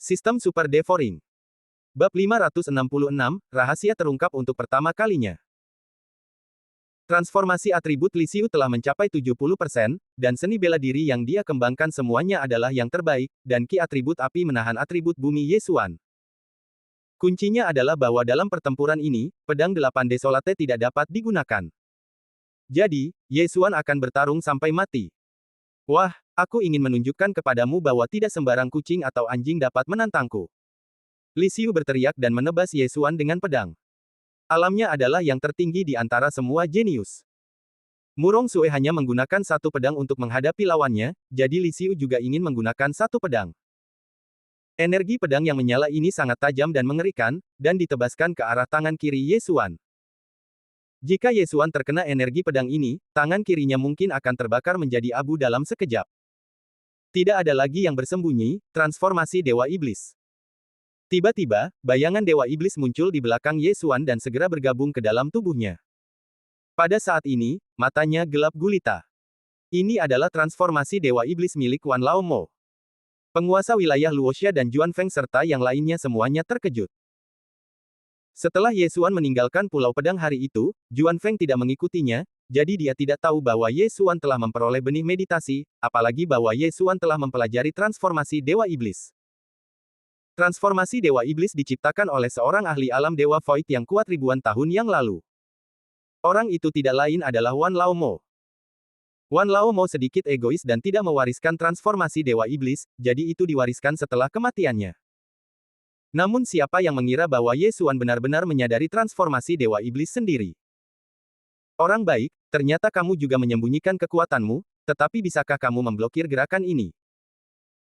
Sistem Super Devouring. Bab 566, Rahasia terungkap untuk pertama kalinya. Transformasi atribut Li Xiu telah mencapai 70%, dan seni bela diri yang dia kembangkan semuanya adalah yang terbaik, dan ki atribut api menahan atribut bumi Ye Xuan. Kuncinya adalah bahwa dalam pertempuran ini, pedang 8 Desolate tidak dapat digunakan. Jadi, Ye Xuan akan bertarung sampai mati. Wah, aku ingin menunjukkan kepadamu bahwa tidak sembarang kucing atau anjing dapat menantangku. Li Xiu berteriak dan menebas Ye Xuan dengan pedang. Alamnya adalah yang tertinggi di antara semua jenius. Murong Sue hanya menggunakan satu pedang untuk menghadapi lawannya, jadi Li Xiu juga ingin menggunakan satu pedang. Energi pedang yang menyala ini sangat tajam dan mengerikan, dan ditebaskan ke arah tangan kiri Ye Xuan. Jika Ye Xuan terkena energi pedang ini, tangan kirinya mungkin akan terbakar menjadi abu dalam sekejap. Tidak ada lagi yang bersembunyi, transformasi Dewa Iblis. Tiba-tiba, bayangan Dewa Iblis muncul di belakang Ye Xuan dan segera bergabung ke dalam tubuhnya. Pada saat ini, matanya gelap gulita. Ini adalah transformasi Dewa Iblis milik Wan Lao Mo. Penguasa wilayah Luoxia dan Juan Feng serta yang lainnya semuanya terkejut. Setelah Ye Xuan meninggalkan Pulau Pedang hari itu, Juan Feng tidak mengikutinya, jadi dia tidak tahu bahwa Ye Xuan telah memperoleh benih meditasi, apalagi bahwa Ye Xuan telah mempelajari transformasi Dewa Iblis. Transformasi Dewa Iblis diciptakan oleh seorang ahli alam Dewa Void yang kuat ribuan tahun yang lalu. Orang itu tidak lain adalah Wan Lao Mo. Wan Lao Mo sedikit egois dan tidak mewariskan transformasi Dewa Iblis, jadi itu diwariskan setelah kematiannya. Namun siapa yang mengira bahwa Ye Xuan benar-benar menyadari transformasi Dewa Iblis sendiri? Orang baik, ternyata kamu juga menyembunyikan kekuatanmu, tetapi bisakah kamu memblokir gerakan ini?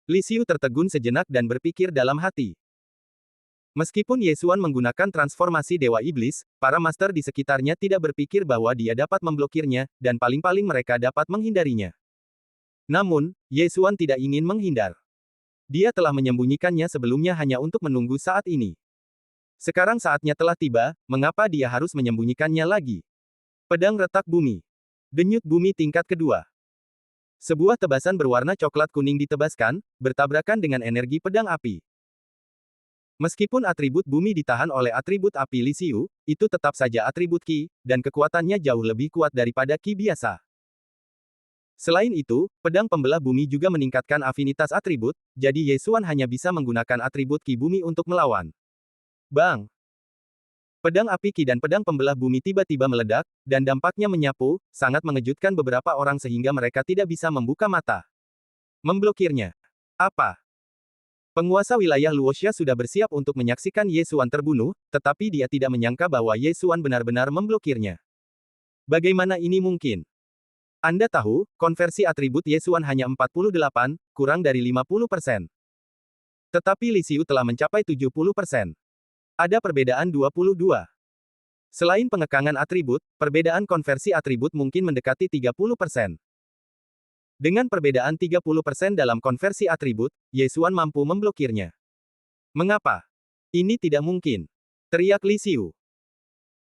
Li Xiu tertegun sejenak dan berpikir dalam hati. Meskipun Ye Xuan menggunakan transformasi Dewa Iblis, para master di sekitarnya tidak berpikir bahwa dia dapat memblokirnya, dan paling-paling mereka dapat menghindarinya. Namun, Ye Xuan tidak ingin menghindar. Dia telah menyembunyikannya sebelumnya hanya untuk menunggu saat ini. Sekarang saatnya telah tiba, mengapa dia harus menyembunyikannya lagi? Pedang retak bumi. Denyut bumi tingkat kedua. Sebuah tebasan berwarna coklat kuning ditebaskan, bertabrakan dengan energi pedang api. Meskipun atribut bumi ditahan oleh atribut api Li Xiu, itu tetap saja atribut Qi, dan kekuatannya jauh lebih kuat daripada Qi biasa. Selain itu, pedang pembelah bumi juga meningkatkan afinitas atribut, jadi Ye Xuan hanya bisa menggunakan atribut Qi bumi untuk melawan. Bang! Pedang api Qi dan pedang pembelah bumi tiba-tiba meledak, dan dampaknya menyapu, sangat mengejutkan beberapa orang sehingga mereka tidak bisa membuka mata. Memblokirnya. Apa? Penguasa wilayah Luoxia sudah bersiap untuk menyaksikan Ye Xuan terbunuh, tetapi dia tidak menyangka bahwa Ye Xuan benar-benar memblokirnya. Bagaimana ini mungkin? Anda tahu, konversi atribut Ye Xuan hanya 48, kurang dari 50%. Tetapi Li Xiu telah mencapai 70%. Ada perbedaan 22. Selain pengekangan atribut, perbedaan konversi atribut mungkin mendekati 30%. Dengan perbedaan 30% dalam konversi atribut, Ye Xuan mampu memblokirnya. Mengapa? Ini tidak mungkin. Teriak Li Xiu.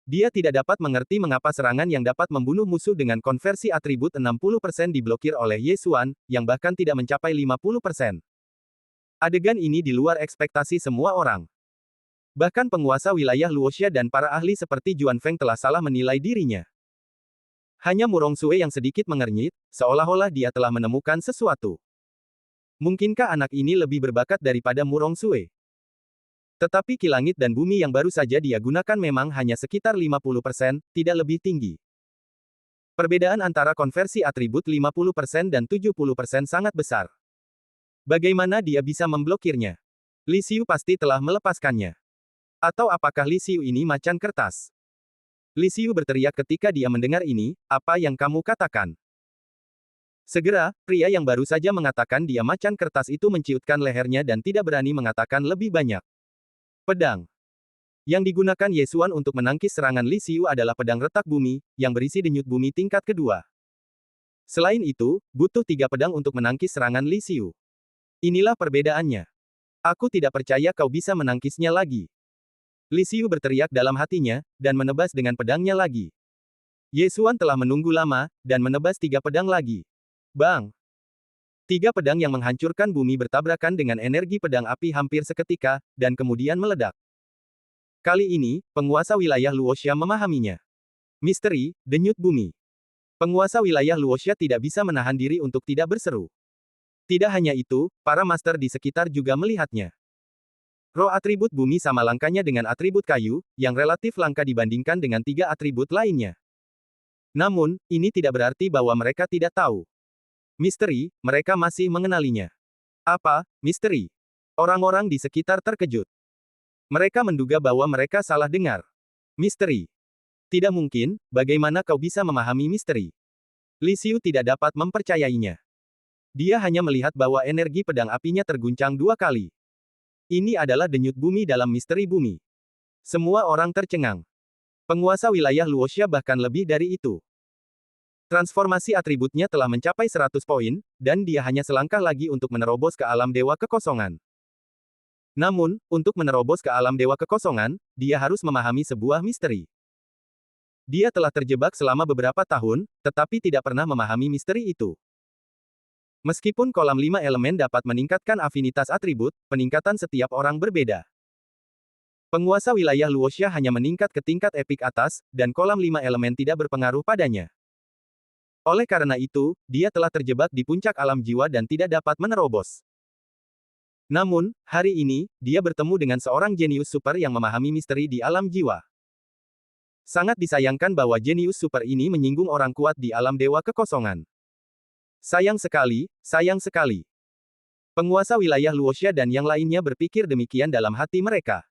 Dia tidak dapat mengerti mengapa serangan yang dapat membunuh musuh dengan konversi atribut 60% diblokir oleh Ye Xuan, yang bahkan tidak mencapai 50%. Adegan ini di luar ekspektasi semua orang. Bahkan penguasa wilayah Luoxia dan para ahli seperti Juan Feng telah salah menilai dirinya. Hanya Murong Sue yang sedikit mengernyit, seolah-olah dia telah menemukan sesuatu. Mungkinkah anak ini lebih berbakat daripada Murong Sue? Tetapi Qi langit dan bumi yang baru saja dia gunakan memang hanya sekitar 50%, tidak lebih tinggi. Perbedaan antara konversi atribut 50% dan 70% sangat besar. Bagaimana dia bisa memblokirnya? Li Xiu pasti telah melepaskannya. Atau apakah Li Xiu ini macan kertas? Li Xiu berteriak ketika dia mendengar ini, apa yang kamu katakan? Segera, pria yang baru saja mengatakan dia macan kertas itu menciutkan lehernya dan tidak berani mengatakan lebih banyak. Pedang. Yang digunakan Ye Xuan untuk menangkis serangan Li Xiu adalah pedang retak bumi, yang berisi denyut bumi tingkat kedua. Selain itu, butuh 3 pedang untuk menangkis serangan Li Xiu. Inilah perbedaannya. Aku tidak percaya kau bisa menangkisnya lagi. Li Xiu berteriak dalam hatinya, dan menebas dengan pedangnya lagi. Ye Xuan telah menunggu lama, dan menebas 3 pedang lagi. Bang! Tiga pedang yang menghancurkan bumi bertabrakan dengan energi pedang api hampir seketika, dan kemudian meledak. Kali ini, penguasa wilayah Luoxia memahaminya. Misteri, denyut bumi. Penguasa wilayah Luoxia tidak bisa menahan diri untuk tidak berseru. Tidak hanya itu, para master di sekitar juga melihatnya. Roh atribut bumi sama langkanya dengan atribut kayu, yang relatif langka dibandingkan dengan tiga atribut lainnya. Namun, ini tidak berarti bahwa mereka tidak tahu. Misteri, mereka masih mengenalinya. Apa, misteri? Orang-orang di sekitar terkejut. Mereka menduga bahwa mereka salah dengar. Misteri. Tidak mungkin, bagaimana kau bisa memahami misteri? Li Xiu tidak dapat mempercayainya. Dia hanya melihat bahwa energi pedang apinya terguncang dua kali. Ini adalah denyut bumi dalam misteri bumi. Semua orang tercengang. Penguasa wilayah Luoxia bahkan lebih dari itu. Transformasi atributnya telah mencapai 100 poin, dan dia hanya selangkah lagi untuk menerobos ke alam dewa kekosongan. Namun, untuk menerobos ke alam dewa kekosongan, dia harus memahami sebuah misteri. Dia telah terjebak selama beberapa tahun, tetapi tidak pernah memahami misteri itu. Meskipun kolam 5 elemen dapat meningkatkan afinitas atribut, peningkatan setiap orang berbeda. Penguasa wilayah Luoxia hanya meningkat ke tingkat epik atas, dan kolam 5 elemen tidak berpengaruh padanya. Oleh karena itu, dia telah terjebak di puncak alam jiwa dan tidak dapat menerobos. Namun, hari ini, dia bertemu dengan seorang jenius super yang memahami misteri di alam jiwa. Sangat disayangkan bahwa jenius super ini menyinggung orang kuat di alam dewa kekosongan. Sayang sekali, sayang sekali. Penguasa wilayah Luoxia dan yang lainnya berpikir demikian dalam hati mereka.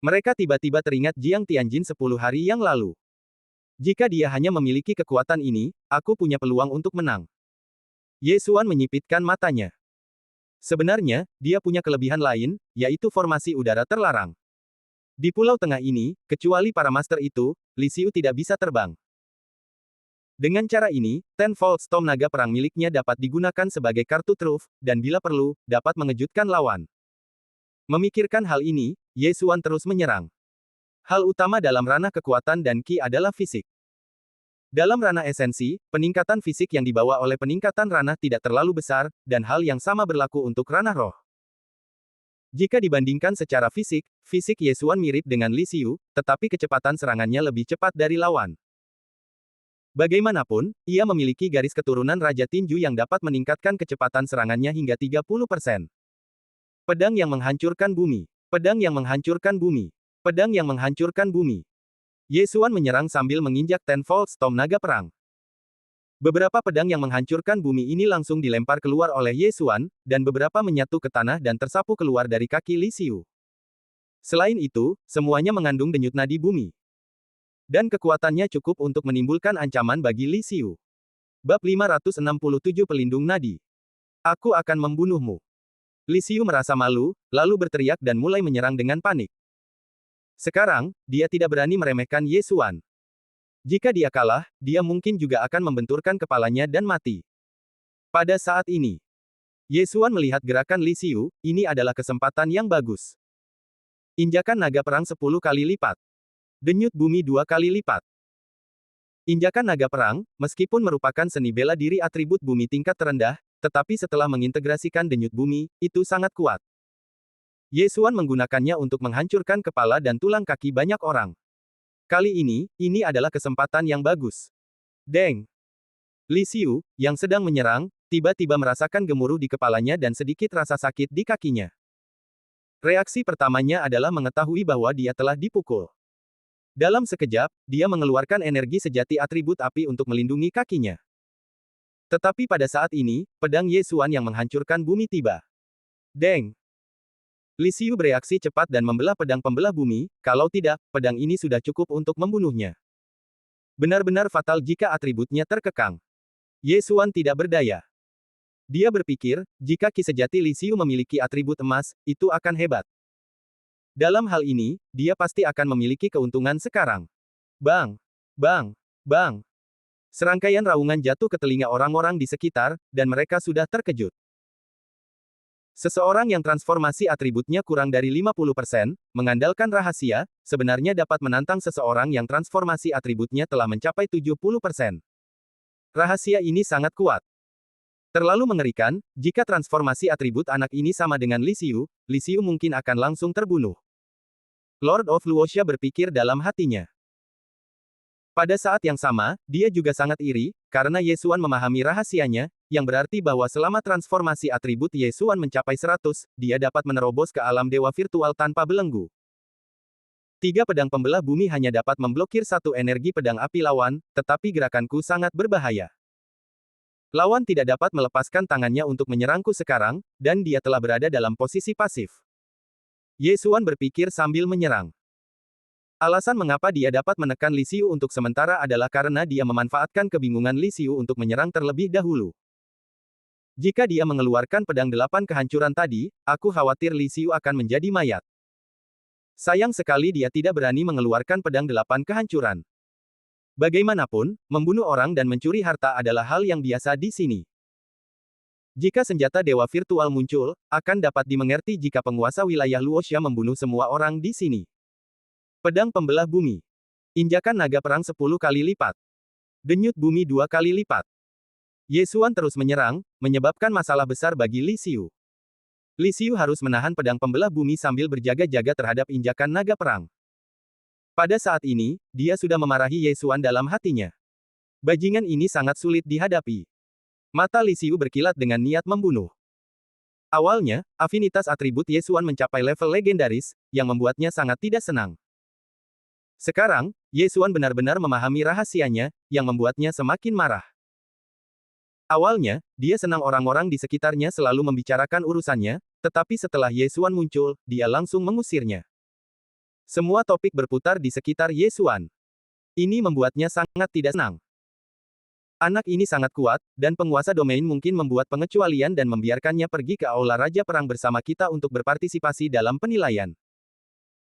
Mereka tiba-tiba teringat Jiang Tianjin 10 hari yang lalu. Jika dia hanya memiliki kekuatan ini, aku punya peluang untuk menang. Ye Xuan menyipitkan matanya. Sebenarnya, dia punya kelebihan lain, yaitu formasi udara terlarang. Di pulau tengah ini, kecuali para master itu, Li Xiu tidak bisa terbang. Dengan cara ini, Tenfold Storm naga perang miliknya dapat digunakan sebagai kartu truf, dan bila perlu, dapat mengejutkan lawan. Memikirkan hal ini, Ye Xuan terus menyerang. Hal utama dalam ranah kekuatan dan ki adalah fisik. Dalam ranah esensi, peningkatan fisik yang dibawa oleh peningkatan ranah tidak terlalu besar, dan hal yang sama berlaku untuk ranah roh. Jika dibandingkan secara fisik, fisik Ye Xuan mirip dengan Li Xiu, tetapi kecepatan serangannya lebih cepat dari lawan. Bagaimanapun, ia memiliki garis keturunan Raja Tinju yang dapat meningkatkan kecepatan serangannya hingga 30%. Pedang yang menghancurkan bumi. Pedang yang menghancurkan bumi. Pedang yang menghancurkan bumi. Ye Xuan menyerang sambil menginjak Tenfold Storm naga perang. Beberapa pedang yang menghancurkan bumi ini langsung dilempar keluar oleh Ye Xuan, dan beberapa menyatu ke tanah dan tersapu keluar dari kaki Li Xiu. Selain itu, semuanya mengandung denyut nadi bumi. Dan kekuatannya cukup untuk menimbulkan ancaman bagi Li Xiu. Bab 567 Pelindung Nadi. Aku akan membunuhmu. Li Xiu merasa malu, lalu berteriak dan mulai menyerang dengan panik. Sekarang, dia tidak berani meremehkan Ye Xuan. Jika dia kalah, dia mungkin juga akan membenturkan kepalanya dan mati. Pada saat ini, Ye Xuan melihat gerakan Li Xiu, ini adalah kesempatan yang bagus. Injakan naga perang 10 kali lipat. Denyut bumi 2 kali lipat. Injakan naga perang, meskipun merupakan seni bela diri atribut bumi tingkat terendah, tetapi setelah mengintegrasikan denyut bumi, itu sangat kuat. Ye Xuan menggunakannya untuk menghancurkan kepala dan tulang kaki banyak orang. Kali ini adalah kesempatan yang bagus. Deng! Li Xiu, yang sedang menyerang, tiba-tiba merasakan gemuruh di kepalanya dan sedikit rasa sakit di kakinya. Reaksi pertamanya adalah mengetahui bahwa dia telah dipukul. Dalam sekejap, dia mengeluarkan energi sejati atribut api untuk melindungi kakinya. Tetapi pada saat ini, pedang Ye Xuan yang menghancurkan bumi tiba. Deng! Li Xiu bereaksi cepat dan membelah pedang pembelah bumi, kalau tidak, pedang ini sudah cukup untuk membunuhnya. Benar-benar fatal jika atributnya terkekang. Ye Xuan tidak berdaya. Dia berpikir, jika ki sejati Li Xiu memiliki atribut emas, itu akan hebat. Dalam hal ini, dia pasti akan memiliki keuntungan sekarang. Bang! Bang! Bang! Serangkaian raungan jatuh ke telinga orang-orang di sekitar, dan mereka sudah terkejut. Seseorang yang transformasi atributnya kurang dari 50%, mengandalkan rahasia, sebenarnya dapat menantang seseorang yang transformasi atributnya telah mencapai 70%. Rahasia ini sangat kuat. Terlalu mengerikan, jika transformasi atribut anak ini sama dengan Li Xiu mungkin akan langsung terbunuh. Lord of Luoxia berpikir dalam hatinya. Pada saat yang sama, dia juga sangat iri, karena Ye Xuan memahami rahasianya, yang berarti bahwa selama transformasi atribut Ye Xuan mencapai 100, dia dapat menerobos ke alam dewa virtual tanpa belenggu. 3 pedang pembelah bumi hanya dapat memblokir 1 energi pedang api lawan, tetapi gerakanku sangat berbahaya. Lawan tidak dapat melepaskan tangannya untuk menyerangku sekarang, dan dia telah berada dalam posisi pasif. Ye Xuan berpikir sambil menyerang. Alasan mengapa dia dapat menekan Li Xiu untuk sementara adalah karena dia memanfaatkan kebingungan Li Xiu untuk menyerang terlebih dahulu. Jika dia mengeluarkan pedang 8 kehancuran tadi, aku khawatir Li Xiu akan menjadi mayat. Sayang sekali dia tidak berani mengeluarkan pedang 8 kehancuran. Bagaimanapun, membunuh orang dan mencuri harta adalah hal yang biasa di sini. Jika senjata dewa virtual muncul, akan dapat dimengerti jika penguasa wilayah Luoxia membunuh semua orang di sini. Pedang pembelah bumi. Injakan naga perang 10 kali lipat. Denyut bumi 2 kali lipat. Ye Xuan terus menyerang, menyebabkan masalah besar bagi Li Xiu. Li Xiu harus menahan pedang pembelah bumi sambil berjaga-jaga terhadap injakan naga perang. Pada saat ini, dia sudah memarahi Ye Xuan dalam hatinya. Bajingan ini sangat sulit dihadapi. Mata Li Xiu berkilat dengan niat membunuh. Awalnya, afinitas atribut Ye Xuan mencapai level legendaris, yang membuatnya sangat tidak senang. Sekarang, Ye Xuan benar-benar memahami rahasianya, yang membuatnya semakin marah. Awalnya, dia senang orang-orang di sekitarnya selalu membicarakan urusannya, tetapi setelah Ye Xuan muncul, dia langsung mengusirnya. Semua topik berputar di sekitar Ye Xuan. Ini membuatnya sangat tidak senang. Anak ini sangat kuat, dan penguasa domain mungkin membuat pengecualian dan membiarkannya pergi ke Aula Raja Perang bersama kita untuk berpartisipasi dalam penilaian.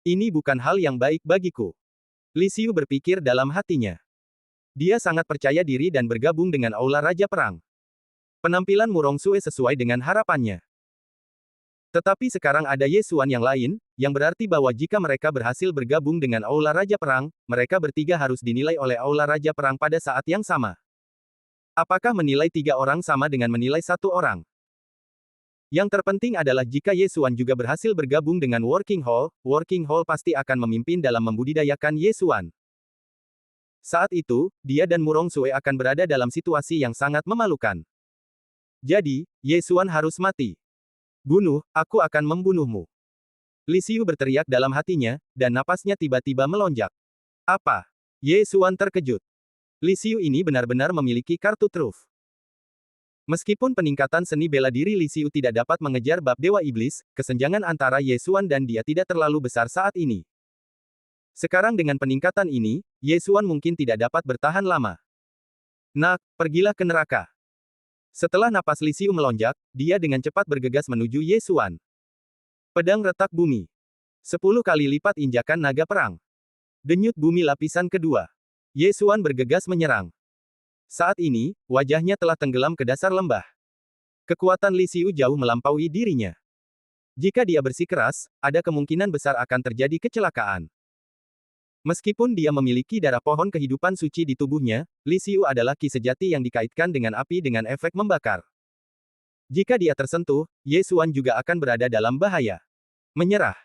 Ini bukan hal yang baik bagiku. Li Xiu berpikir dalam hatinya. Dia sangat percaya diri dan bergabung dengan Aula Raja Perang. Penampilan Murong Sue sesuai dengan harapannya. Tetapi sekarang ada Ye Xuan yang lain, yang berarti bahwa jika mereka berhasil bergabung dengan Aula Raja Perang, mereka bertiga harus dinilai oleh Aula Raja Perang pada saat yang sama. Apakah menilai 3 orang sama dengan menilai 1 orang? Yang terpenting adalah jika Ye Xuan juga berhasil bergabung dengan Working Hall pasti akan memimpin dalam membudidayakan Ye Xuan. Saat itu, dia dan Murong Sue akan berada dalam situasi yang sangat memalukan. Jadi, Ye Xuan harus mati. Bunuh, aku akan membunuhmu. Li Xiu berteriak dalam hatinya, dan napasnya tiba-tiba melonjak. Apa? Ye Xuan terkejut. Li Xiu ini benar-benar memiliki kartu truf. Meskipun peningkatan seni bela diri Li Xiu tidak dapat mengejar bab Dewa Iblis, kesenjangan antara Ye Xuan dan dia tidak terlalu besar saat ini. Sekarang dengan peningkatan ini, Ye Xuan mungkin tidak dapat bertahan lama. Nak, pergilah ke neraka. Setelah napas Li Xiu melonjak, dia dengan cepat bergegas menuju Ye Xuan. Pedang retak bumi. 10 kali lipat injakan naga perang. Denyut bumi lapisan kedua. Ye Xuan bergegas menyerang. Saat ini, wajahnya telah tenggelam ke dasar lembah. Kekuatan Li Xiu jauh melampaui dirinya. Jika dia bersikeras, ada kemungkinan besar akan terjadi kecelakaan. Meskipun dia memiliki darah pohon kehidupan suci di tubuhnya, Li Xiu adalah ki sejati yang dikaitkan dengan api dengan efek membakar. Jika dia tersentuh, Ye Xuan juga akan berada dalam bahaya. Menyerah.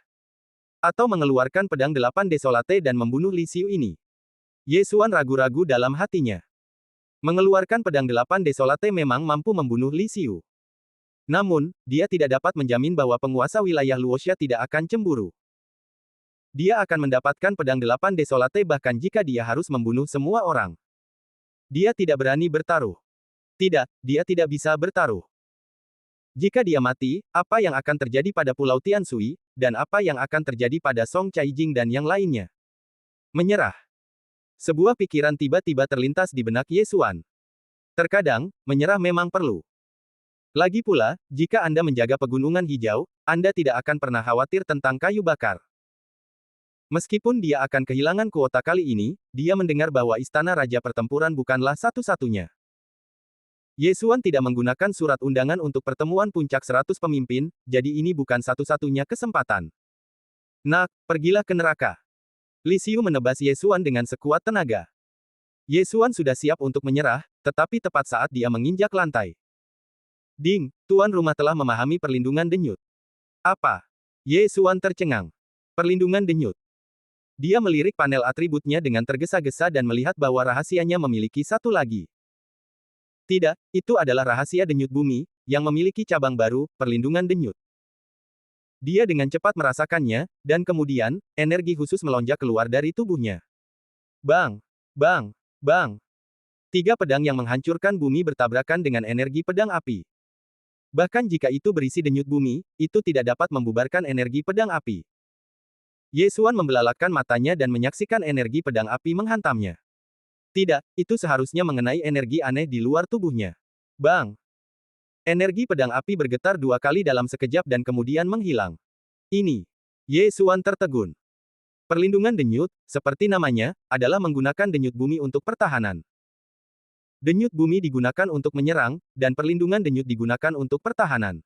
Atau mengeluarkan pedang 8 desolate dan membunuh Li Xiu ini. Ye Xuan ragu-ragu dalam hatinya. Mengeluarkan pedang 8 desolate memang mampu membunuh Li Xiu. Namun, dia tidak dapat menjamin bahwa penguasa wilayah Luoxia tidak akan cemburu. Dia akan mendapatkan pedang 8 desolate bahkan jika dia harus membunuh semua orang. Dia tidak berani bertaruh. Tidak, dia tidak bisa bertaruh. Jika dia mati, apa yang akan terjadi pada Pulau Tianshui, dan apa yang akan terjadi pada Song Caijing dan yang lainnya? Menyerah. Sebuah pikiran tiba-tiba terlintas di benak Ye Xuan. Terkadang, menyerah memang perlu. Lagi pula, jika Anda menjaga pegunungan hijau, Anda tidak akan pernah khawatir tentang kayu bakar. Meskipun dia akan kehilangan kuota kali ini, dia mendengar bahwa istana raja pertempuran bukanlah satu-satunya. Ye Xuan tidak menggunakan surat undangan untuk pertemuan puncak 100 pemimpin, jadi ini bukan satu-satunya kesempatan. Nak, pergilah ke neraka. Li Xiu menebas Ye Xuan dengan sekuat tenaga. Ye Xuan sudah siap untuk menyerah, tetapi tepat saat dia menginjak lantai. Ding, tuan rumah telah memahami perlindungan denyut. Apa? Ye Xuan tercengang. Perlindungan denyut. Dia melirik panel atributnya dengan tergesa-gesa dan melihat bahwa rahasianya memiliki satu lagi. Tidak, itu adalah rahasia denyut bumi, yang memiliki cabang baru, perlindungan denyut. Dia dengan cepat merasakannya, dan kemudian, energi khusus melonjak keluar dari tubuhnya. Bang! Bang! Bang! Tiga pedang yang menghancurkan bumi bertabrakan dengan energi pedang api. Bahkan jika itu berisi denyut bumi, itu tidak dapat membubarkan energi pedang api. Ye Xuan membelalakkan matanya dan menyaksikan energi pedang api menghantamnya. Tidak, itu seharusnya mengenai energi aneh di luar tubuhnya. Bang! Energi pedang api bergetar dua kali dalam sekejap dan kemudian menghilang. Ini. Ye Xuan tertegun. Perlindungan denyut, seperti namanya, adalah menggunakan denyut bumi untuk pertahanan. Denyut bumi digunakan untuk menyerang, dan perlindungan denyut digunakan untuk pertahanan.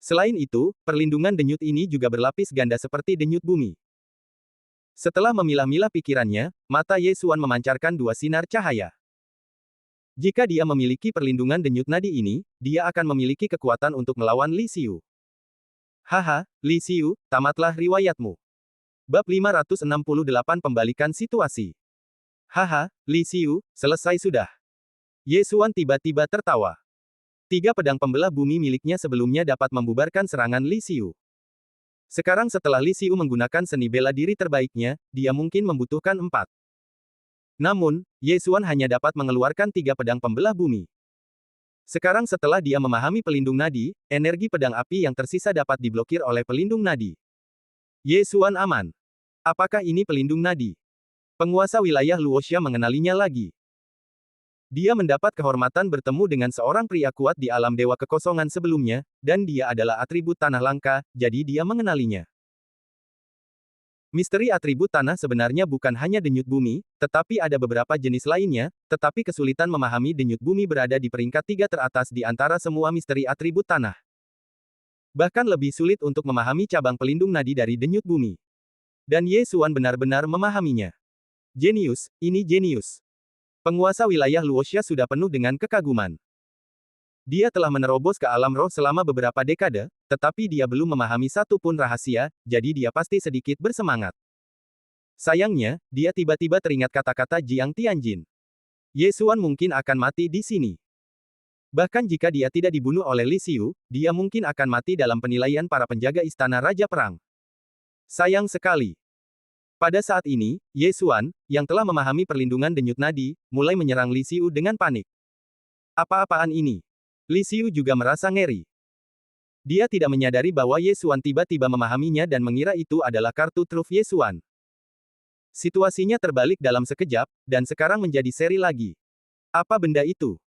Selain itu, perlindungan denyut ini juga berlapis ganda seperti denyut bumi. Setelah memilah-milah pikirannya, mata Ye Xuan memancarkan dua sinar cahaya. Jika dia memiliki perlindungan denyut nadi ini, dia akan memiliki kekuatan untuk melawan Li Xiu. Haha, Li Xiu, tamatlah riwayatmu. Bab 568 Pembalikan Situasi. Haha, Li Xiu, selesai sudah. Ye Xuan tiba-tiba tertawa. Tiga pedang pembelah bumi miliknya sebelumnya dapat membubarkan serangan Li Xiu. Sekarang setelah Li Xiu menggunakan seni bela diri terbaiknya, dia mungkin membutuhkan 4. Namun, Ye Xuan hanya dapat mengeluarkan 3 pedang pembelah bumi. Sekarang setelah dia memahami pelindung nadi, energi pedang api yang tersisa dapat diblokir oleh pelindung nadi. Ye Xuan aman. Apakah ini pelindung nadi? Penguasa wilayah Luoxia mengenalinya lagi. Dia mendapat kehormatan bertemu dengan seorang pria kuat di alam dewa kekosongan sebelumnya, dan dia adalah atribut tanah langka, jadi dia mengenalinya. Misteri atribut tanah sebenarnya bukan hanya denyut bumi, tetapi ada beberapa jenis lainnya, tetapi kesulitan memahami denyut bumi berada di peringkat 3 teratas di antara semua misteri atribut tanah. Bahkan lebih sulit untuk memahami cabang pelindung nadi dari denyut bumi. Dan Ye Xuan benar-benar memahaminya. Jenius, ini jenius. Penguasa wilayah Luoxia sudah penuh dengan kekaguman. Dia telah menerobos ke alam roh selama beberapa dekade, tetapi dia belum memahami satu pun rahasia, jadi dia pasti sedikit bersemangat. Sayangnya, dia tiba-tiba teringat kata-kata Jiang Tianjin. Ye Xuan mungkin akan mati di sini. Bahkan jika dia tidak dibunuh oleh Li Xiu, dia mungkin akan mati dalam penilaian para penjaga istana Raja Perang. Sayang sekali. Pada saat ini, Ye Xuan, yang telah memahami perlindungan denyut nadi, mulai menyerang Li Xiu dengan panik. Apa-apaan ini? Li Xiu juga merasa ngeri. Dia tidak menyadari bahwa Ye Xuan tiba-tiba memahaminya dan mengira itu adalah kartu truf Ye Xuan. Situasinya terbalik dalam sekejap, dan sekarang menjadi seri lagi. Apa benda itu?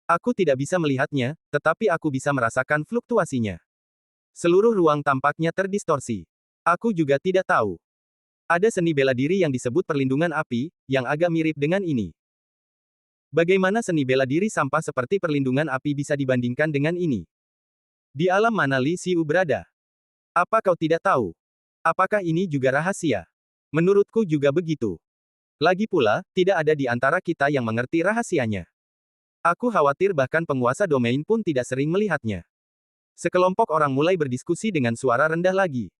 Aku tidak bisa melihatnya, tetapi aku bisa merasakan fluktuasinya. Seluruh ruang tampaknya terdistorsi. Aku juga tidak tahu. Ada seni bela diri yang disebut perlindungan api, yang agak mirip dengan ini. Bagaimana seni bela diri sampah seperti perlindungan api bisa dibandingkan dengan ini? Di alam mana Li Xiu berada? Apa kau tidak tahu? Apakah ini juga rahasia? Menurutku juga begitu. Lagi pula, tidak ada di antara kita yang mengerti rahasianya. Aku khawatir bahkan penguasa domain pun tidak sering melihatnya. Sekelompok orang mulai berdiskusi dengan suara rendah lagi.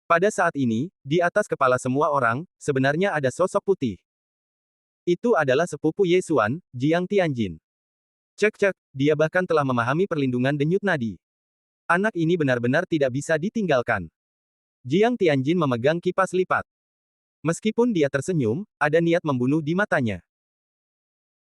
Pada saat ini, di atas kepala semua orang, sebenarnya ada sosok putih. Itu adalah sepupu Ye Xuan, Jiang Tianjin. Cek-cek, dia bahkan telah memahami perlindungan denyut nadi. Anak ini benar-benar tidak bisa ditinggalkan. Jiang Tianjin memegang kipas lipat. Meskipun dia tersenyum, ada niat membunuh di matanya.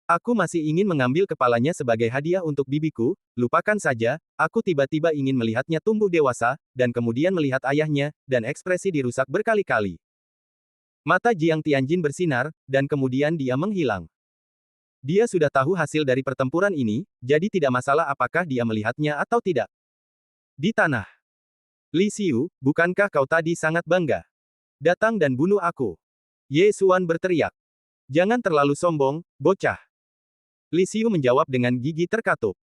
Aku masih ingin mengambil kepalanya sebagai hadiah untuk bibiku, lupakan saja, aku tiba-tiba ingin melihatnya tumbuh dewasa, dan kemudian melihat ayahnya, dan ekspresi dirusak berkali-kali. Mata Jiang Tianjin bersinar, dan kemudian dia menghilang. Dia sudah tahu hasil dari pertempuran ini, jadi tidak masalah apakah dia melihatnya atau tidak. Di tanah. Li Xiu, bukankah kau tadi sangat bangga? Datang dan bunuh aku. Ye Xuan berteriak. Jangan terlalu sombong, bocah. Li Xiu menjawab dengan gigi terkatup.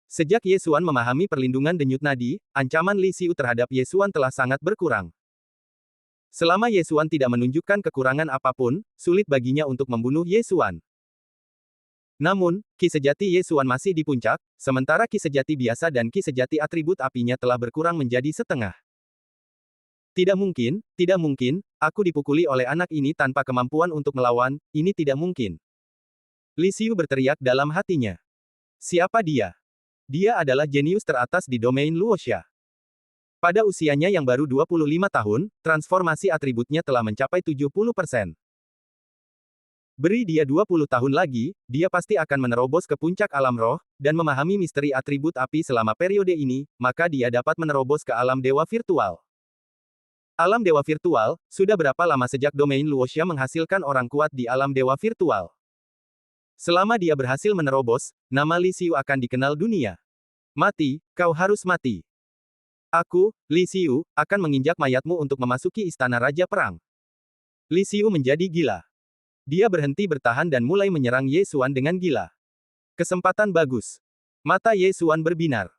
Sejak Ye Xuan memahami perlindungan denyut nadi, ancaman Li Xiu terhadap Ye Xuan telah sangat berkurang. Selama Ye Xuan tidak menunjukkan kekurangan apapun, sulit baginya untuk membunuh Ye Xuan. Namun, ki sejati Ye Xuan masih di puncak, sementara ki sejati biasa dan ki sejati atribut apinya telah berkurang menjadi setengah. Tidak mungkin, aku dipukuli oleh anak ini tanpa kemampuan untuk melawan, ini tidak mungkin. Li Xiu berteriak dalam hatinya. Siapa dia? Dia adalah jenius teratas di domain Luoxia. Pada usianya yang baru 25 tahun, transformasi atributnya telah mencapai 70%. Beri dia 20 tahun lagi, dia pasti akan menerobos ke puncak alam roh, dan memahami misteri atribut api selama periode ini, maka dia dapat menerobos ke alam dewa virtual. Alam dewa virtual, sudah berapa lama sejak domain Luoxia menghasilkan orang kuat di alam dewa virtual? Selama dia berhasil menerobos, nama Li Xiu akan dikenal dunia. Mati, kau harus mati. Aku, Li Xiu, akan menginjak mayatmu untuk memasuki istana Raja Perang. Li Xiu menjadi gila. Dia berhenti bertahan dan mulai menyerang Ye Xuan dengan gila. Kesempatan bagus. Mata Ye Xuan berbinar.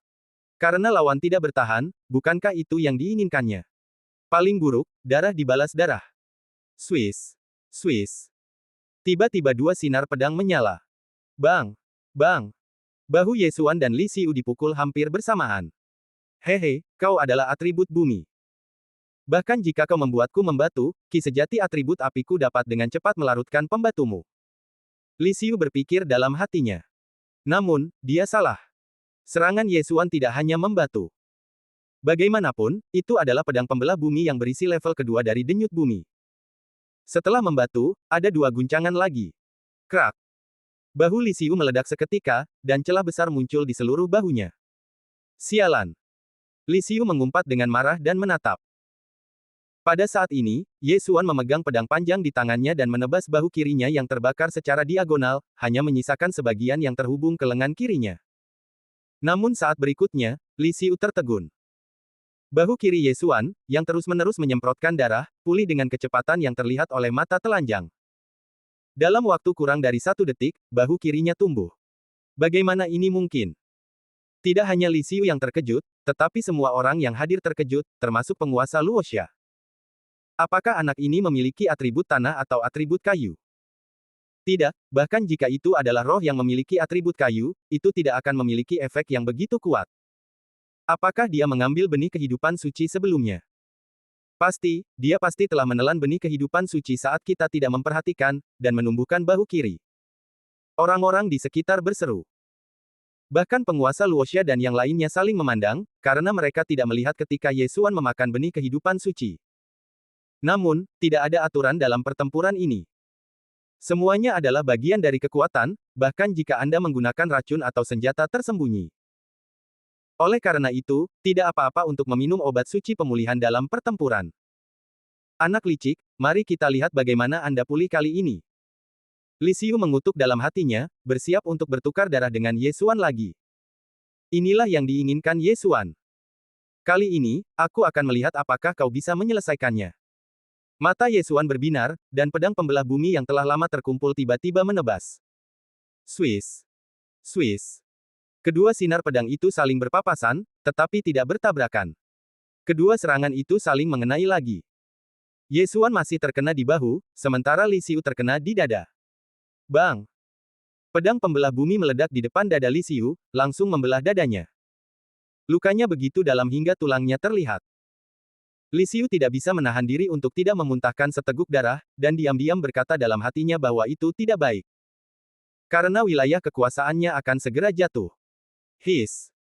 Karena lawan tidak bertahan, bukankah itu yang diinginkannya? Paling buruk, darah dibalas darah. Swiss. Swiss. Tiba-tiba dua sinar pedang menyala. Bang! Bang! Bahu Ye Xuan dan Li Xiu dipukul hampir bersamaan. Hehe, kau adalah atribut bumi. Bahkan jika kau membuatku membatu, ki sejati atribut apiku dapat dengan cepat melarutkan pembatumu. Li Xiu berpikir dalam hatinya. Namun, dia salah. Serangan Ye Xuan tidak hanya membatu. Bagaimanapun, itu adalah pedang pembelah bumi yang berisi level kedua dari denyut bumi. Setelah membatu, ada dua guncangan lagi. Krak. Bahu Li Xiu meledak seketika, dan celah besar muncul di seluruh bahunya. Sialan. Li Xiu mengumpat dengan marah dan menatap. Pada saat ini, Ye Xuan memegang pedang panjang di tangannya dan menebas bahu kirinya yang terbakar secara diagonal, hanya menyisakan sebagian yang terhubung ke lengan kirinya. Namun saat berikutnya, Li Xiu tertegun. Bahu kiri Ye Xuan, yang terus-menerus menyemprotkan darah, pulih dengan kecepatan yang terlihat oleh mata telanjang. Dalam waktu kurang dari 1 detik, bahu kirinya tumbuh. Bagaimana ini mungkin? Tidak hanya Li Xiu yang terkejut, tetapi semua orang yang hadir terkejut, termasuk penguasa Luoxia. Apakah anak ini memiliki atribut tanah atau atribut kayu? Tidak, bahkan jika itu adalah roh yang memiliki atribut kayu, itu tidak akan memiliki efek yang begitu kuat. Apakah dia mengambil benih kehidupan suci sebelumnya? Pasti, dia pasti telah menelan benih kehidupan suci saat kita tidak memperhatikan, dan menumbuhkan bahu kiri. Orang-orang di sekitar berseru. Bahkan penguasa Luoxia dan yang lainnya saling memandang, karena mereka tidak melihat ketika Ye Xuan memakan benih kehidupan suci. Namun, tidak ada aturan dalam pertempuran ini. Semuanya adalah bagian dari kekuatan, bahkan jika Anda menggunakan racun atau senjata tersembunyi. Oleh karena itu, tidak apa-apa untuk meminum obat suci pemulihan dalam pertempuran. Anak licik, mari kita lihat bagaimana Anda pulih kali ini. Li Xiu mengutuk dalam hatinya, bersiap untuk bertukar darah dengan Ye Xuan lagi. Inilah yang diinginkan Ye Xuan. Kali ini, aku akan melihat apakah kau bisa menyelesaikannya. Mata Ye Xuan berbinar, dan pedang pembelah bumi yang telah lama terkumpul tiba-tiba menebas. Swiss. Swiss. Kedua sinar pedang itu saling berpapasan, tetapi tidak bertabrakan. Kedua serangan itu saling mengenai lagi. Ye Xuan masih terkena di bahu, sementara Li Xiu terkena di dada. Bang! Pedang pembelah bumi meledak di depan dada Li Xiu, langsung membelah dadanya. Lukanya begitu dalam hingga tulangnya terlihat. Li Xiu tidak bisa menahan diri untuk tidak memuntahkan seteguk darah, dan diam-diam berkata dalam hatinya bahwa itu tidak baik. Karena wilayah kekuasaannya akan segera jatuh. His.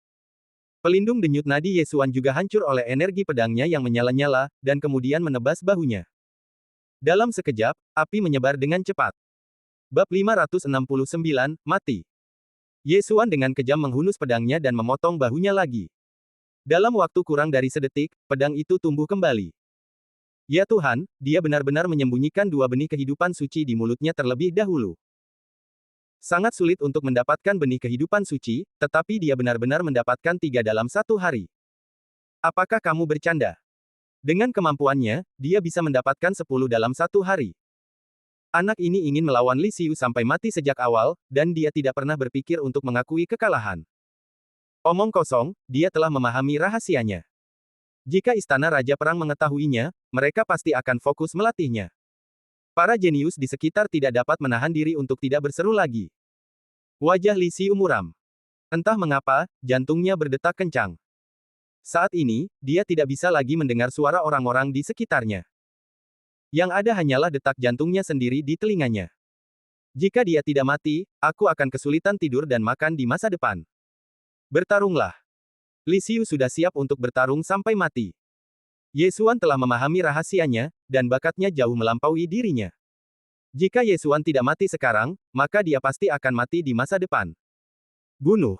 Pelindung denyut nadi Ye Xuan juga hancur oleh energi pedangnya yang menyala-nyala, dan kemudian menebas bahunya. Dalam sekejap, api menyebar dengan cepat. Bab 569, Mati. Ye Xuan dengan kejam menghunus pedangnya dan memotong bahunya lagi. Dalam waktu kurang dari sedetik, pedang itu tumbuh kembali. Ya Tuhan, dia benar-benar menyembunyikan dua benih kehidupan suci di mulutnya terlebih dahulu. Sangat sulit untuk mendapatkan benih kehidupan suci, tetapi dia benar-benar mendapatkan 3 dalam 1 hari. Apakah kamu bercanda? Dengan kemampuannya, dia bisa mendapatkan 10 dalam 1 hari. Anak ini ingin melawan Li Xiu sampai mati sejak awal, dan dia tidak pernah berpikir untuk mengakui kekalahan. Omong kosong, dia telah memahami rahasianya. Jika Istana Raja Perang mengetahuinya, mereka pasti akan fokus melatihnya. Para jenius di sekitar tidak dapat menahan diri untuk tidak berseru lagi. Wajah Li Xiu muram. Entah mengapa, jantungnya berdetak kencang. Saat ini, dia tidak bisa lagi mendengar suara orang-orang di sekitarnya. Yang ada hanyalah detak jantungnya sendiri di telinganya. Jika dia tidak mati, aku akan kesulitan tidur dan makan di masa depan. Bertarunglah. Li Xiu sudah siap untuk bertarung sampai mati. Ye Xuan telah memahami rahasianya, dan bakatnya jauh melampaui dirinya. Jika Ye Xuan tidak mati sekarang, maka dia pasti akan mati di masa depan. Bunuh!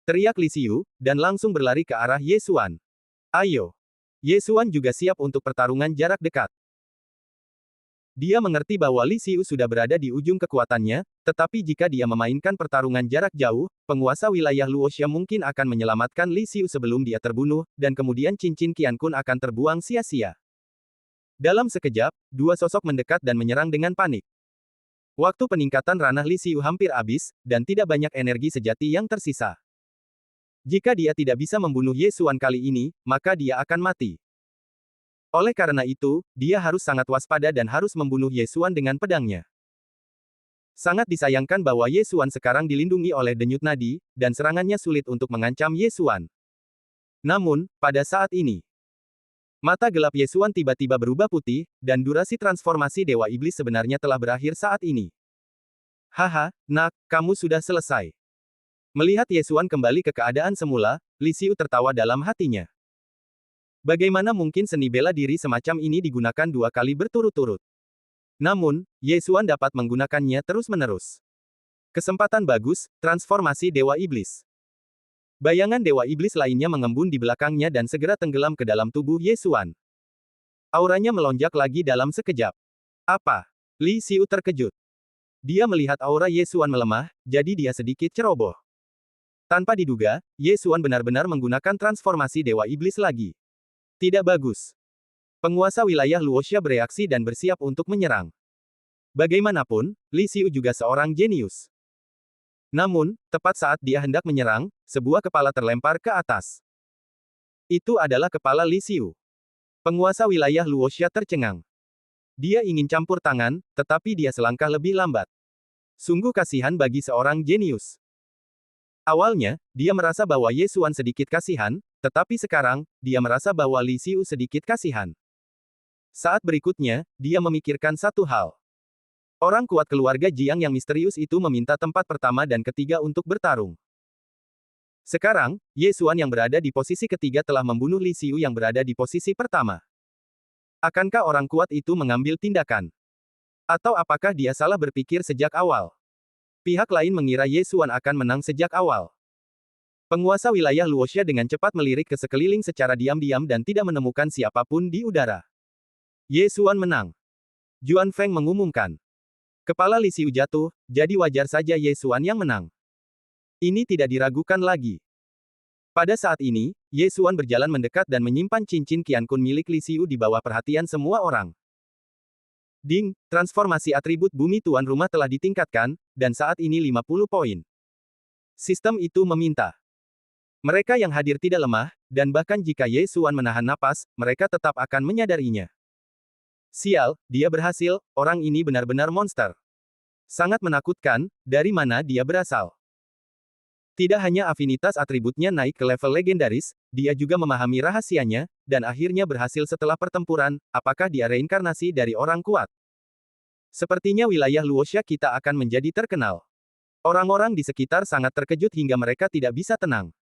Teriak Li Xiu, dan langsung berlari ke arah Ye Xuan. Ayo! Ye Xuan juga siap untuk pertarungan jarak dekat. Dia mengerti bahwa Li Xiu sudah berada di ujung kekuatannya, tetapi jika dia memainkan pertarungan jarak jauh, penguasa wilayah Luoxia mungkin akan menyelamatkan Li Xiu sebelum dia terbunuh, dan kemudian cincin Qiankun akan terbuang sia-sia. Dalam sekejap, dua sosok mendekat dan menyerang dengan panik. Waktu peningkatan ranah Li Xiu hampir habis, dan tidak banyak energi sejati yang tersisa. Jika dia tidak bisa membunuh Ye Xuan kali ini, maka dia akan mati. Oleh karena itu, dia harus sangat waspada dan harus membunuh Ye Xuan dengan pedangnya. Sangat disayangkan bahwa Ye Xuan sekarang dilindungi oleh denyut nadi, dan serangannya sulit untuk mengancam Ye Xuan. Namun, pada saat ini, mata gelap Ye Xuan tiba-tiba berubah putih, dan durasi transformasi Dewa Iblis sebenarnya telah berakhir saat ini. Haha, nak, kamu sudah selesai. Melihat Ye Xuan kembali ke keadaan semula, Li Xiu tertawa dalam hatinya. Bagaimana mungkin seni bela diri semacam ini digunakan 2 kali berturut-turut? Namun, Ye Xuan dapat menggunakannya terus-menerus. Kesempatan bagus, transformasi Dewa Iblis. Bayangan Dewa Iblis lainnya mengembun di belakangnya dan segera tenggelam ke dalam tubuh Ye Xuan. Auranya melonjak lagi dalam sekejap. Apa? Li Xiu terkejut. Dia melihat aura Ye Xuan melemah, jadi dia sedikit ceroboh. Tanpa diduga, Ye Xuan benar-benar menggunakan transformasi Dewa Iblis lagi. Tidak bagus. Penguasa wilayah Luoxia bereaksi dan bersiap untuk menyerang. Bagaimanapun, Li Xiu juga seorang jenius. Namun, tepat saat dia hendak menyerang, sebuah kepala terlempar ke atas. Itu adalah kepala Li Xiu. Penguasa wilayah Luoxia tercengang. Dia ingin campur tangan, tetapi dia selangkah lebih lambat. Sungguh kasihan bagi seorang jenius. Awalnya, dia merasa bahwa Ye Xuan sedikit kasihan, tetapi sekarang, dia merasa bahwa Li Xiu sedikit kasihan. Saat berikutnya, dia memikirkan satu hal. Orang kuat keluarga Jiang yang misterius itu meminta tempat pertama dan ketiga untuk bertarung. Sekarang, Ye Xuan yang berada di posisi ketiga telah membunuh Li Xiu yang berada di posisi pertama. Akankah orang kuat itu mengambil tindakan? Atau apakah dia salah berpikir sejak awal? Pihak lain mengira Ye Xuan akan menang sejak awal. Penguasa wilayah Luoxia dengan cepat melirik ke sekeliling secara diam-diam dan tidak menemukan siapapun di udara. Ye Xuan menang. Juan Feng mengumumkan. Kepala Li Xiu jatuh, jadi wajar saja Ye Xuan yang menang. Ini tidak diragukan lagi. Pada saat ini, Ye Xuan berjalan mendekat dan menyimpan cincin Qiankun milik Li Xiu di bawah perhatian semua orang. Ding, transformasi atribut bumi tuan rumah telah ditingkatkan, dan saat ini 50 poin. Sistem itu meminta. Mereka yang hadir tidak lemah, dan bahkan jika Ye Xuan menahan napas, mereka tetap akan menyadarinya. Sial, dia berhasil, orang ini benar-benar monster. Sangat menakutkan, dari mana dia berasal. Tidak hanya afinitas atributnya naik ke level legendaris, dia juga memahami rahasianya, dan akhirnya berhasil setelah pertempuran, apakah dia reinkarnasi dari orang kuat? Sepertinya wilayah Luoxia kita akan menjadi terkenal. Orang-orang di sekitar sangat terkejut hingga mereka tidak bisa tenang.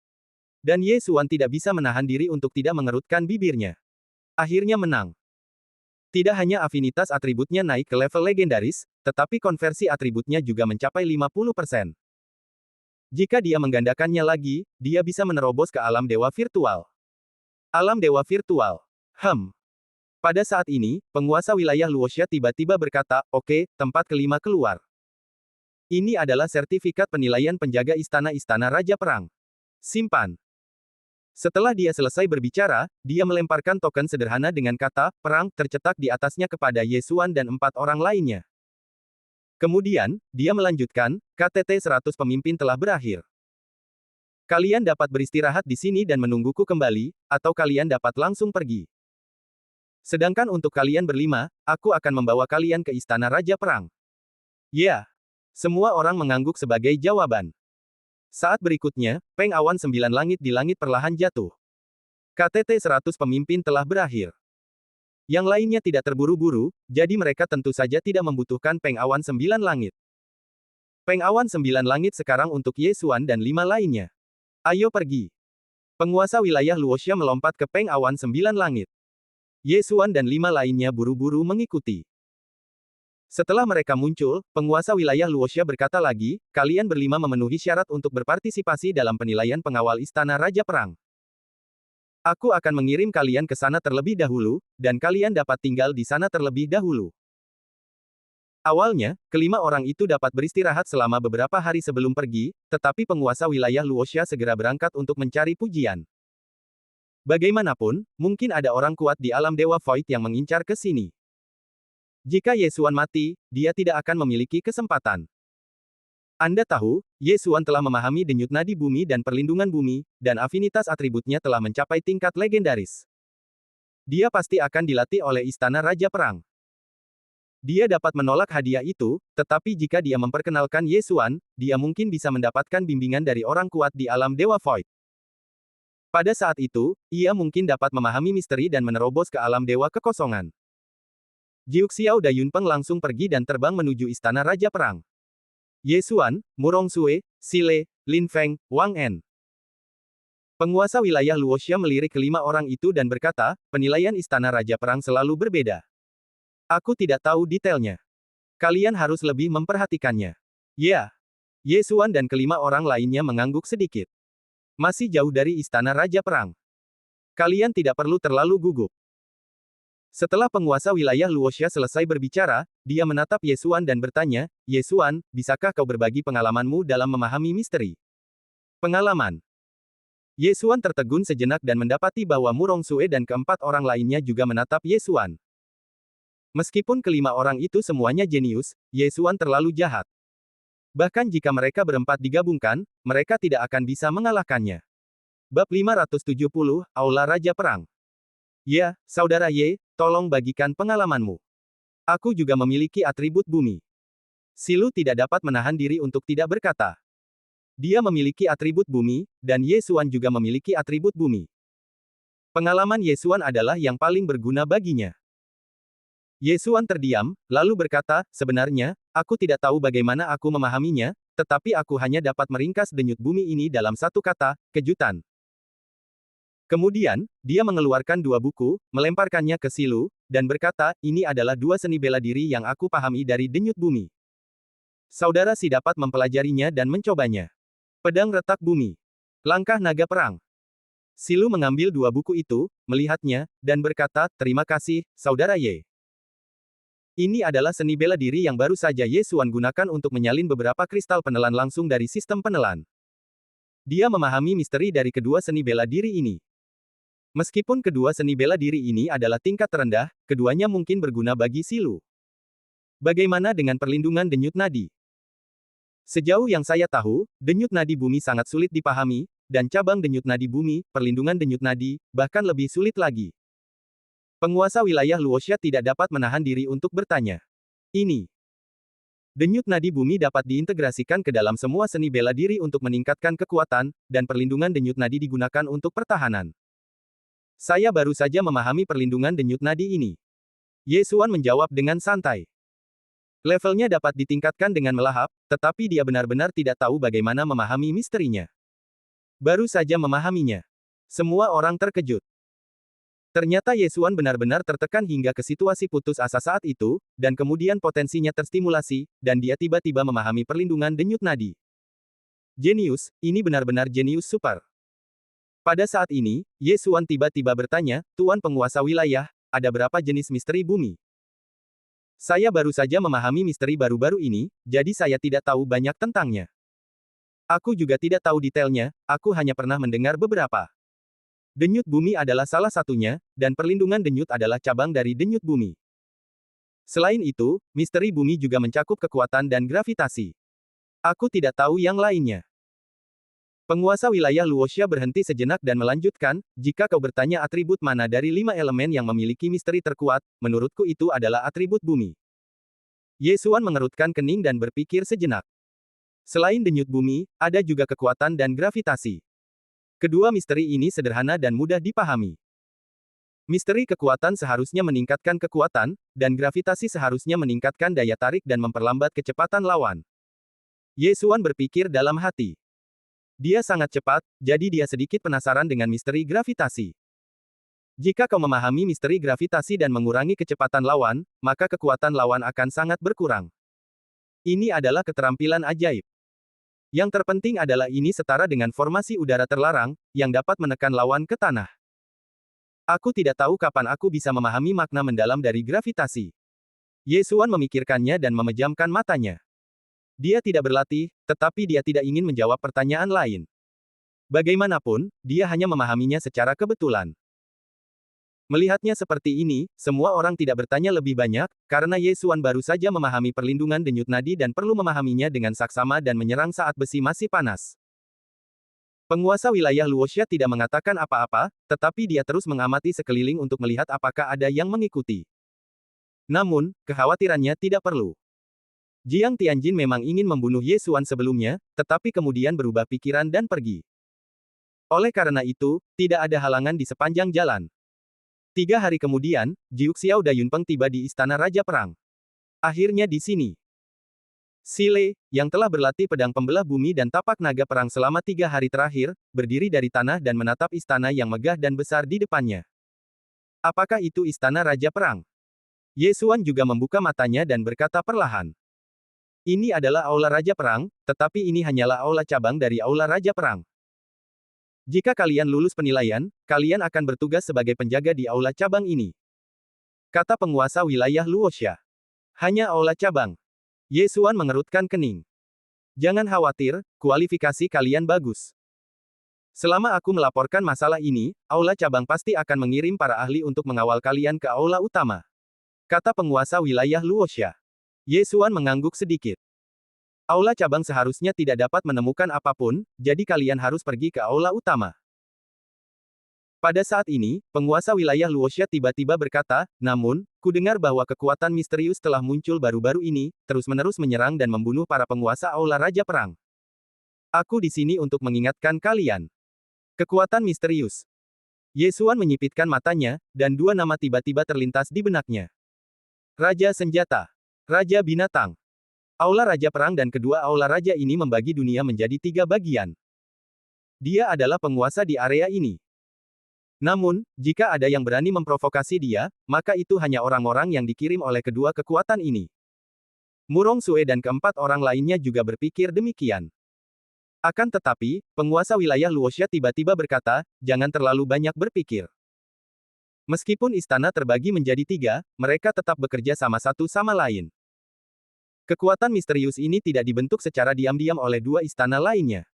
Dan Ye Xuan tidak bisa menahan diri untuk tidak mengerutkan bibirnya. Akhirnya menang. Tidak hanya afinitas atributnya naik ke level legendaris, tetapi konversi atributnya juga mencapai 50%. Jika dia menggandakannya lagi, dia bisa menerobos ke alam dewa virtual. Alam dewa virtual. Pada saat ini, penguasa wilayah Luoxia tiba-tiba berkata, "Oke, tempat kelima keluar." Ini adalah sertifikat penilaian penjaga istana-istana Raja Perang. Simpan. Setelah dia selesai berbicara, dia melemparkan token sederhana dengan kata, "Perang," tercetak di atasnya kepada Ye Xuan dan 4 orang lainnya. Kemudian, dia melanjutkan, "KTT 100 pemimpin telah berakhir. Kalian dapat beristirahat di sini dan menungguku kembali, atau kalian dapat langsung pergi. Sedangkan untuk kalian berlima, aku akan membawa kalian ke Istana Raja Perang." Ya. Semua orang mengangguk sebagai jawaban. Saat berikutnya, peng awan 9 langit di langit perlahan jatuh. KTT 100 pemimpin telah berakhir. Yang lainnya tidak terburu-buru, jadi mereka tentu saja tidak membutuhkan peng awan 9 langit. Peng awan 9 langit sekarang untuk Ye Xuan dan 5 lainnya. Ayo pergi. Penguasa wilayah Luoxia melompat ke peng awan 9 langit. Ye Xuan dan 5 lainnya buru-buru mengikuti. Setelah mereka muncul, penguasa wilayah Luoxia berkata lagi, kalian berlima memenuhi syarat untuk berpartisipasi dalam penilaian pengawal Istana Raja Perang. Aku akan mengirim kalian ke sana terlebih dahulu, dan kalian dapat tinggal di sana terlebih dahulu. Awalnya, kelima orang itu dapat beristirahat selama beberapa hari sebelum pergi, tetapi penguasa wilayah Luoxia segera berangkat untuk mencari pujian. Bagaimanapun, mungkin ada orang kuat di alam Dewa Void yang mengincar ke sini. Jika Ye Xuan mati, dia tidak akan memiliki kesempatan. Anda tahu, Ye Xuan telah memahami denyut nadi bumi dan perlindungan bumi, dan afinitas atributnya telah mencapai tingkat legendaris. Dia pasti akan dilatih oleh Istana Raja Perang. Dia dapat menolak hadiah itu, tetapi jika dia memperkenalkan Ye Xuan, dia mungkin bisa mendapatkan bimbingan dari orang kuat di alam Dewa Void. Pada saat itu, ia mungkin dapat memahami misteri dan menerobos ke alam Dewa Kekosongan. Jiuxiao Dayunpeng langsung pergi dan terbang menuju Istana Raja Perang. Ye Xuan, Murong Sue, Sile, Lin Feng, Wang En. Penguasa wilayah Luoxia melirik kelima orang itu dan berkata, penilaian Istana Raja Perang selalu berbeda. Aku tidak tahu detailnya. Kalian harus lebih memperhatikannya. Ya. Ye Xuan dan kelima orang lainnya mengangguk sedikit. Masih jauh dari Istana Raja Perang. Kalian tidak perlu terlalu gugup. Setelah penguasa wilayah Luoxia selesai berbicara, dia menatap Ye Xuan dan bertanya, Ye Xuan, bisakah kau berbagi pengalamanmu dalam memahami misteri? Pengalaman. Ye Xuan tertegun sejenak dan mendapati bahwa Murong Sue dan keempat orang lainnya juga menatap Ye Xuan. Meskipun kelima orang itu semuanya jenius, Ye Xuan terlalu jahat. Bahkan jika mereka berempat digabungkan, mereka tidak akan bisa mengalahkannya. Bab 570, Aula Raja Perang. Ya, saudara Ye, tolong bagikan pengalamanmu. Aku juga memiliki atribut bumi. Silu tidak dapat menahan diri untuk tidak berkata. Dia memiliki atribut bumi, dan Ye Xuan juga memiliki atribut bumi. Pengalaman Ye Xuan adalah yang paling berguna baginya. Ye Xuan terdiam, lalu berkata, sebenarnya, aku tidak tahu bagaimana aku memahaminya, tetapi aku hanya dapat meringkas denyut bumi ini dalam satu kata, kejutan. Kemudian, dia mengeluarkan 2 buku, melemparkannya ke Silu, dan berkata, ini adalah 2 seni bela diri yang aku pahami dari denyut bumi. Saudara Si dapat mempelajarinya dan mencobanya. Pedang Retak Bumi. Langkah Naga Perang. Silu mengambil 2 buku itu, melihatnya, dan berkata, terima kasih, saudara Ye. Ini adalah seni bela diri yang baru saja Ye Xuan gunakan untuk menyalin beberapa kristal penelan langsung dari sistem penelan. Dia memahami misteri dari kedua seni bela diri ini. Meskipun kedua seni bela diri ini adalah tingkat terendah, keduanya mungkin berguna bagi Silu. Bagaimana dengan perlindungan denyut nadi? Sejauh yang saya tahu, denyut nadi bumi sangat sulit dipahami, dan cabang denyut nadi bumi, perlindungan denyut nadi, bahkan lebih sulit lagi. Penguasa wilayah Luoxia tidak dapat menahan diri untuk bertanya. Ini. Denyut nadi bumi dapat diintegrasikan ke dalam semua seni bela diri untuk meningkatkan kekuatan, dan perlindungan denyut nadi digunakan untuk pertahanan. Saya baru saja memahami perlindungan denyut nadi ini. Ye Xuan menjawab dengan santai. Levelnya dapat ditingkatkan dengan melahap, tetapi dia benar-benar tidak tahu bagaimana memahami misterinya. Baru saja memahaminya. Semua orang terkejut. Ternyata Ye Xuan benar-benar tertekan hingga ke situasi putus asa saat itu, dan kemudian potensinya terstimulasi, dan dia tiba-tiba memahami perlindungan denyut nadi. Jenius, ini benar-benar jenius super. Pada saat ini, Ye Xuan tiba-tiba bertanya, Tuan Penguasa Wilayah, ada berapa jenis misteri bumi? Saya baru saja memahami misteri baru-baru ini, jadi saya tidak tahu banyak tentangnya. Aku juga tidak tahu detailnya, aku hanya pernah mendengar beberapa. Denyut bumi adalah salah satunya, dan perlindungan denyut adalah cabang dari denyut bumi. Selain itu, misteri bumi juga mencakup kekuatan dan gravitasi. Aku tidak tahu yang lainnya. Penguasa wilayah Luoxia berhenti sejenak dan melanjutkan, jika kau bertanya atribut mana dari 5 elemen yang memiliki misteri terkuat, menurutku itu adalah atribut bumi. Ye Xuan mengerutkan kening dan berpikir sejenak. Selain denyut bumi, ada juga kekuatan dan gravitasi. Kedua misteri ini sederhana dan mudah dipahami. Misteri kekuatan seharusnya meningkatkan kekuatan, dan gravitasi seharusnya meningkatkan daya tarik dan memperlambat kecepatan lawan. Ye Xuan berpikir dalam hati. Dia sangat cepat, jadi dia sedikit penasaran dengan misteri gravitasi. Jika kau memahami misteri gravitasi dan mengurangi kecepatan lawan, maka kekuatan lawan akan sangat berkurang. Ini adalah keterampilan ajaib. Yang terpenting adalah ini setara dengan formasi udara terlarang, yang dapat menekan lawan ke tanah. Aku tidak tahu kapan aku bisa memahami makna mendalam dari gravitasi. Ye Xuan memikirkannya dan memejamkan matanya. Dia tidak berlatih, tetapi dia tidak ingin menjawab pertanyaan lain. Bagaimanapun, dia hanya memahaminya secara kebetulan. Melihatnya seperti ini, semua orang tidak bertanya lebih banyak, karena Ye Xuan baru saja memahami perlindungan denyut nadi dan perlu memahaminya dengan saksama dan menyerang saat besi masih panas. Penguasa wilayah Luoxia tidak mengatakan apa-apa, tetapi dia terus mengamati sekeliling untuk melihat apakah ada yang mengikuti. Namun, kekhawatirannya tidak perlu. Jiang Tianjin memang ingin membunuh Ye Xuan sebelumnya, tetapi kemudian berubah pikiran dan pergi. Oleh karena itu, tidak ada halangan di sepanjang jalan. 3 hari kemudian, Jiu Xiao da Yunpeng tiba di Istana Raja Perang. Akhirnya di sini. Sile, yang telah berlatih pedang pembelah bumi dan tapak naga perang selama 3 hari terakhir, berdiri dari tanah dan menatap istana yang megah dan besar di depannya. Apakah itu Istana Raja Perang? Ye Xuan juga membuka matanya dan berkata perlahan. Ini adalah Aula Raja Perang, tetapi ini hanyalah aula cabang dari Aula Raja Perang. Jika kalian lulus penilaian, kalian akan bertugas sebagai penjaga di aula cabang ini. Kata penguasa wilayah Luoxia. Hanya aula cabang. Ye Xuan mengerutkan kening. Jangan khawatir, kualifikasi kalian bagus. Selama aku melaporkan masalah ini, aula cabang pasti akan mengirim para ahli untuk mengawal kalian ke aula utama. Kata penguasa wilayah Luoxia. Ye Xuan mengangguk sedikit. Aula cabang seharusnya tidak dapat menemukan apapun, jadi kalian harus pergi ke aula utama. Pada saat ini, penguasa wilayah Luoxia tiba-tiba berkata, namun, kudengar bahwa kekuatan misterius telah muncul baru-baru ini, terus-menerus menyerang dan membunuh para penguasa Aula Raja Perang. Aku di sini untuk mengingatkan kalian. Kekuatan misterius. Ye Xuan menyipitkan matanya, dan 2 nama tiba-tiba terlintas di benaknya. Raja Senjata. Raja Binatang. Aula Raja Perang dan kedua Aula Raja ini membagi dunia menjadi 3 bagian. Dia adalah penguasa di area ini. Namun, jika ada yang berani memprovokasi dia, maka itu hanya orang-orang yang dikirim oleh kedua kekuatan ini. Murong Sue dan keempat orang lainnya juga berpikir demikian. Akan tetapi, penguasa wilayah Luoxia tiba-tiba berkata, jangan terlalu banyak berpikir. Meskipun istana terbagi menjadi 3, mereka tetap bekerja sama satu sama lain. Kekuatan misterius ini tidak dibentuk secara diam-diam oleh 2 istana lainnya.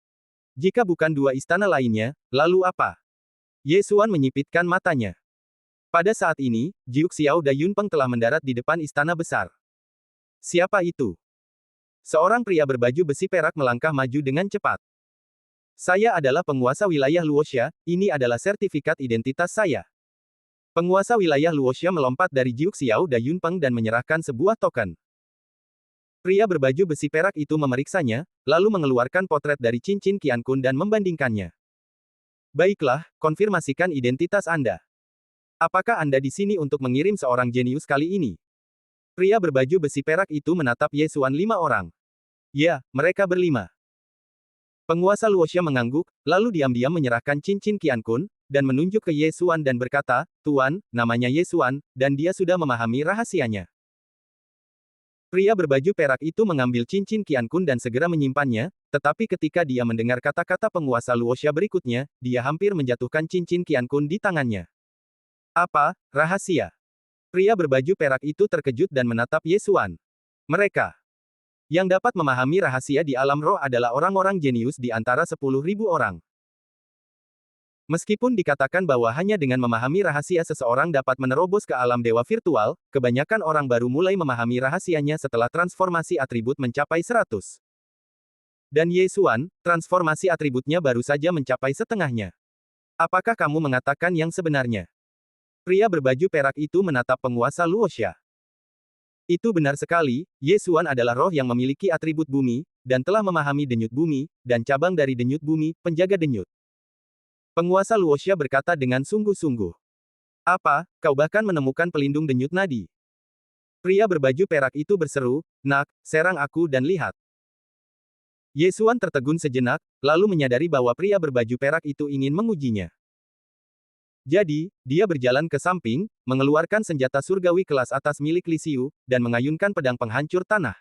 Jika bukan 2 istana lainnya, lalu apa? Ye Xuan menyipitkan matanya. Pada saat ini, Jiu Xiao da Yunpeng telah mendarat di depan istana besar. Siapa itu? Seorang pria berbaju besi perak melangkah maju dengan cepat. Saya adalah penguasa wilayah Luoxia, ini adalah sertifikat identitas saya. Penguasa wilayah Luoxia melompat dari Jiu Xiao da Yunpeng dan menyerahkan sebuah token. Pria berbaju besi perak itu memeriksanya, lalu mengeluarkan potret dari cincin Qian Kun dan membandingkannya. Baiklah, konfirmasikan identitas Anda. Apakah Anda di sini untuk mengirim seorang jenius kali ini? Pria berbaju besi perak itu menatap Ye Xuan 5 orang. Ya, mereka berlima. Penguasa Luoxia mengangguk, lalu diam-diam menyerahkan cincin Qian Kun, dan menunjuk ke Ye Xuan dan berkata, Tuan, namanya Ye Xuan, dan dia sudah memahami rahasianya. Pria berbaju perak itu mengambil cincin Qian Kun dan segera menyimpannya, tetapi ketika dia mendengar kata-kata penguasa Luoxia berikutnya, dia hampir menjatuhkan cincin Qian Kun di tangannya. Apa, rahasia? Pria berbaju perak itu terkejut dan menatap Ye Xuan. Mereka yang dapat memahami rahasia di alam roh adalah orang-orang jenius di antara 10.000 orang. Meskipun dikatakan bahwa hanya dengan memahami rahasia seseorang dapat menerobos ke alam dewa virtual, kebanyakan orang baru mulai memahami rahasianya setelah transformasi atribut mencapai 100. Dan Ye Xuan, transformasi atributnya baru saja mencapai setengahnya. Apakah kamu mengatakan yang sebenarnya? Pria berbaju perak itu menatap penguasa Luoxia. Itu benar sekali, Ye Xuan adalah roh yang memiliki atribut bumi, dan telah memahami denyut bumi, dan cabang dari denyut bumi, penjaga denyut. Penguasa Luoxia berkata dengan sungguh-sungguh. Apa, kau bahkan menemukan pelindung denyut nadi? Pria berbaju perak itu berseru, nak, serang aku dan lihat. Ye Xuan tertegun sejenak, lalu menyadari bahwa pria berbaju perak itu ingin mengujinya. Jadi, dia berjalan ke samping, mengeluarkan senjata surgawi kelas atas milik Li Xiu, dan mengayunkan pedang penghancur tanah.